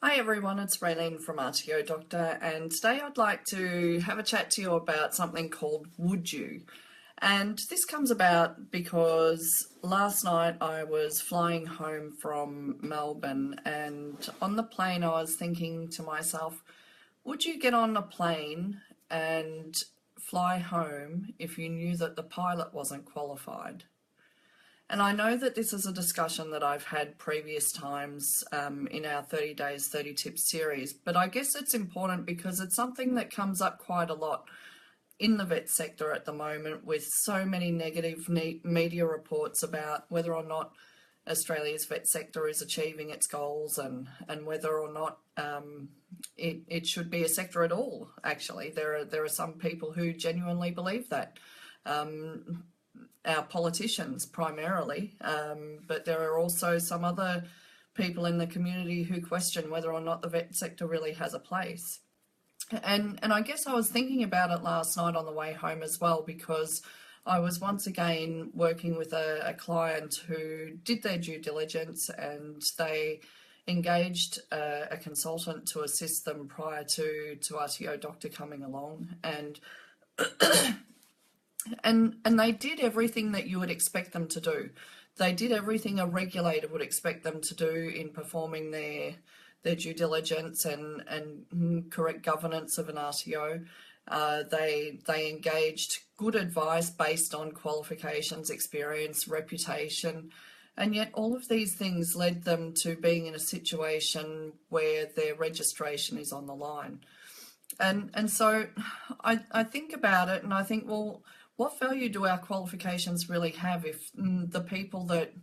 Hi everyone, it's Raylene from RTO Doctor, and today I'd like to have a chat to you about something called Would You? And this comes about because last night I was flying home from Melbourne, and on the plane I was thinking to myself, would you get on a plane and fly home if you knew that the pilot wasn't qualified? And I know that this is a discussion that I've had previous times in our 30 Days, 30 Tips series, but I guess it's important because it's something that comes up quite a lot in the vet sector at the moment, with so many negative media reports about whether or not Australia's vet sector is achieving its goals and whether or not it should be a sector at all. Actually, there are some people who genuinely believe that. Our politicians primarily, but there are also some other people in the community who question whether or not the vet sector really has a place. And I guess I was thinking about it last night on the way home as well, because I was once again working with a client who did their due diligence, and they engaged a consultant to assist them prior to RTO Doctor coming along, and they did everything that you would expect them to do. They did everything a regulator would expect them to do in performing their due diligence and correct governance of an RTO. They engaged good advice based on qualifications, experience, reputation, and yet all of these things led them to being in a situation where their registration is on the line. And so I think about it and I think, well, what value do our qualifications really have if the people that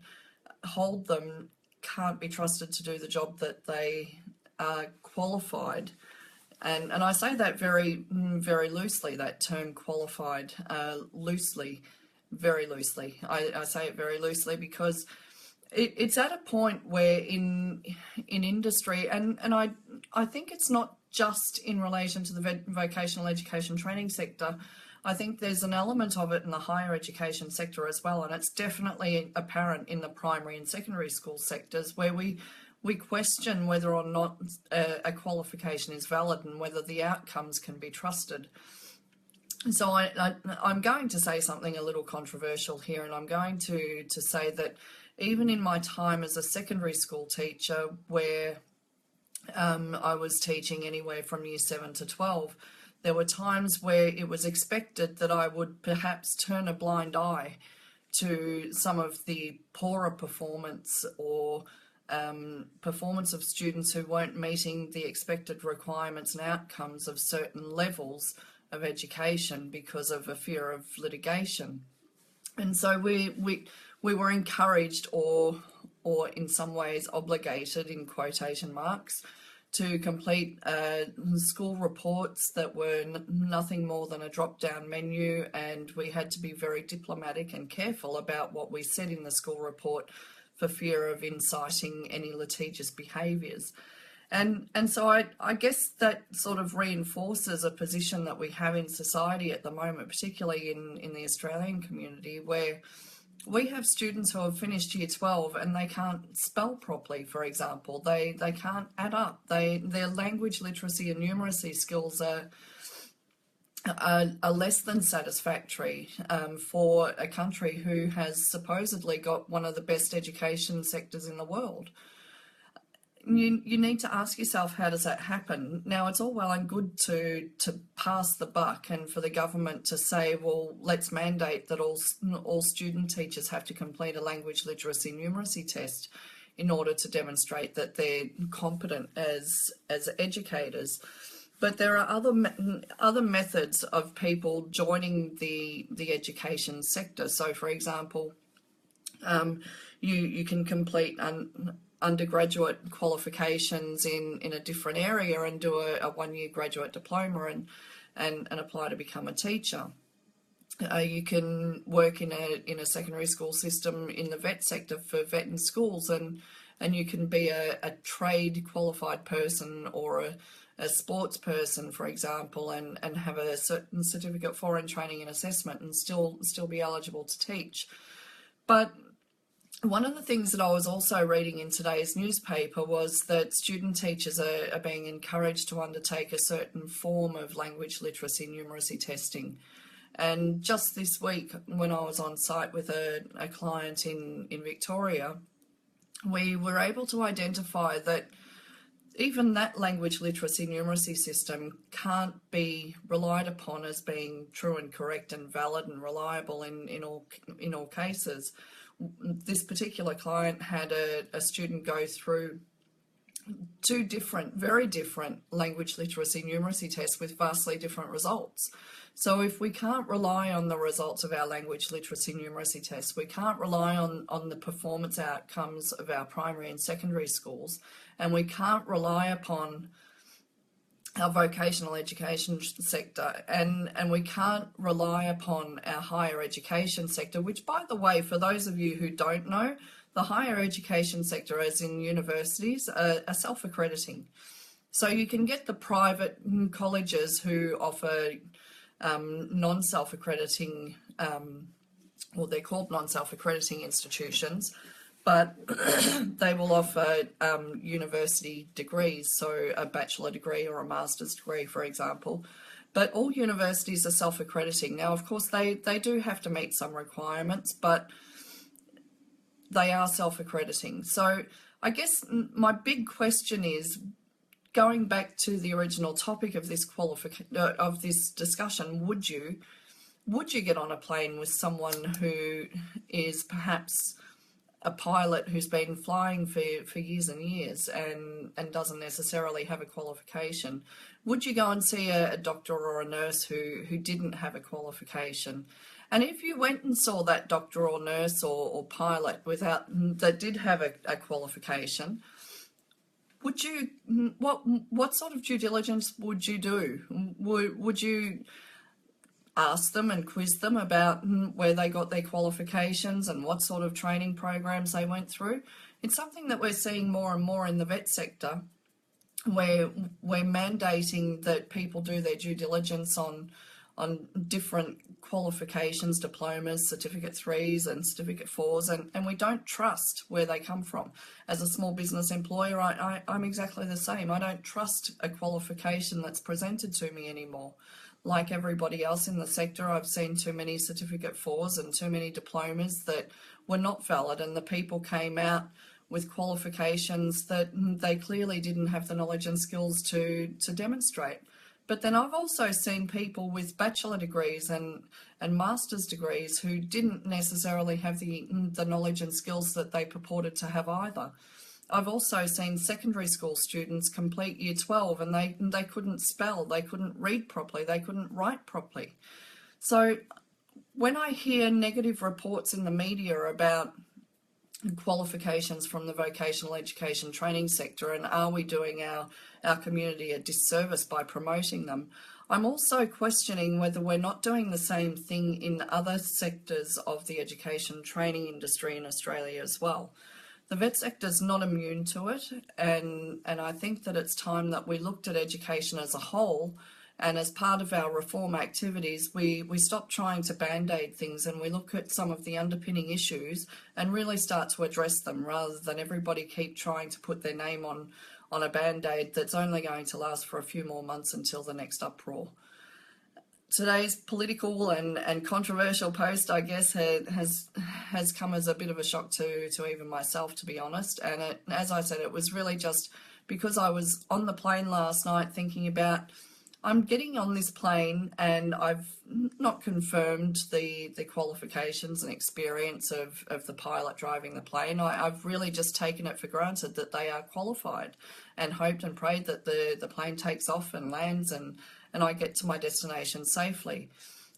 hold them can't be trusted to do the job that they are qualified? And I say that very loosely, that term qualified, loosely, very loosely. I say it very loosely because it's at a point where in industry, and I think it's not just in relation to the vocational education training sector. I think there's an element of it in the higher education sector as well, and it's definitely apparent in the primary and secondary school sectors, where we question whether or not a qualification is valid and whether the outcomes can be trusted. So I'm going to say something a little controversial here, and I'm going to say that even in my time as a secondary school teacher, where I was teaching anywhere from year 7 to 12, there were times where it was expected that I would perhaps turn a blind eye to some of the poorer performance or performance of students who weren't meeting the expected requirements and outcomes of certain levels of education because of a fear of litigation. And so we were encouraged or in some ways obligated, in quotation marks, to complete school reports that were nothing more than a drop-down menu, and we had to be very diplomatic and careful about what we said in the school report for fear of inciting any litigious behaviours. And so I guess that sort of reinforces a position that we have in society at the moment, particularly in the Australian community, where we have students who have finished year 12 and they can't spell properly, for example. They can't add up. Their language literacy and numeracy skills are less than satisfactory for a country who has supposedly got one of the best education sectors in the world. You need to ask yourself, how does that happen? Now, it's all well and good to pass the buck and for the government to say, well, let's mandate that all student teachers have to complete a language literacy numeracy test in order to demonstrate that they're competent as educators. But there are other methods of people joining the education sector. So, for example, you can complete undergraduate qualifications in a different area and do a one-year graduate diploma and apply to become a teacher. You can work in a secondary school system in the vet sector for vet in schools, and you can be a trade qualified person or a sports person, for example, and have a certain certificate for in training and assessment and still be eligible to teach. But One of the things that I was also reading in today's newspaper was that student teachers are being encouraged to undertake a certain form of language literacy numeracy testing. And just this week, when I was on site with a client in Victoria, we were able to identify that even that language literacy numeracy system can't be relied upon as being true and correct and valid and reliable in all cases. This particular client had a student go through two different, very different language literacy numeracy tests with vastly different results. So if we can't rely on the results of our language literacy numeracy tests, we can't rely on the performance outcomes of our primary and secondary schools, and we can't rely upon our vocational education sector, and we can't rely upon our higher education sector, which, by the way, for those of you who don't know, the higher education sector, as in universities, are self-accrediting. So you can get the private colleges who offer non-self-accrediting, well, they're called non-self-accrediting institutions, but they will offer university degrees, so a bachelor degree or a master's degree, for example. But all universities are self-accrediting. Now, of course, they do have to meet some requirements, but they are self-accrediting. So I guess my big question is, going back to the original topic of this discussion, would you get on a plane with someone who is perhaps a pilot who's been flying for years and years and doesn't necessarily have a qualification? Would you go and see a doctor or a nurse who didn't have a qualification? And if you went and saw that doctor or nurse or pilot that did have a qualification, would you, what sort of due diligence would you do? Would you ask them and quiz them about where they got their qualifications and what sort of training programs they went through? It's something that we're seeing more and more in the vet sector, where we're mandating that people do their due diligence on different qualifications, diplomas, certificate 3s and certificate 4s, and we don't trust where they come from. As a small business employer, I'm exactly the same. I don't trust a qualification that's presented to me anymore. Like everybody else in the sector, I've seen too many certificate 4s and too many diplomas that were not valid, and the people came out with qualifications that they clearly didn't have the knowledge and skills to demonstrate. But then I've also seen people with bachelor degrees and master's degrees who didn't necessarily have the knowledge and skills that they purported to have either. I've also seen secondary school students complete year 12 and they couldn't spell, they couldn't read properly, they couldn't write properly. So when I hear negative reports in the media about qualifications from the vocational education training sector, and are we doing our community a disservice by promoting them, I'm also questioning whether we're not doing the same thing in other sectors of the education training industry in Australia as well. The vet sector is not immune to it, and I think that it's time that we looked at education as a whole, and as part of our reform activities, we stop trying to band-aid things and we look at some of the underpinning issues and really start to address them, rather than everybody keep trying to put their name on a band-aid that's only going to last for a few more months until the next uproar. Today's political and controversial post, I guess, has come as a bit of a shock to even myself, to be honest. And as I said, it was really just because I was on the plane last night thinking about, I'm getting on this plane and I've not confirmed the qualifications and experience of the pilot driving the plane. I've really just taken it for granted that they are qualified, and hoped and prayed that the plane takes off and lands and I get to my destination safely.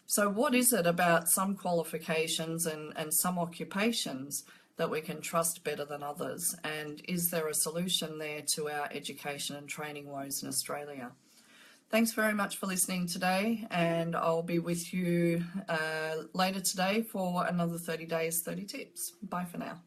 So what is it about some qualifications and some occupations that we can trust better than others? And is there a solution there to our education and training woes in Australia? Thanks very much for listening today, and I'll be with you later today for another 30 days, 30 tips. Bye for now.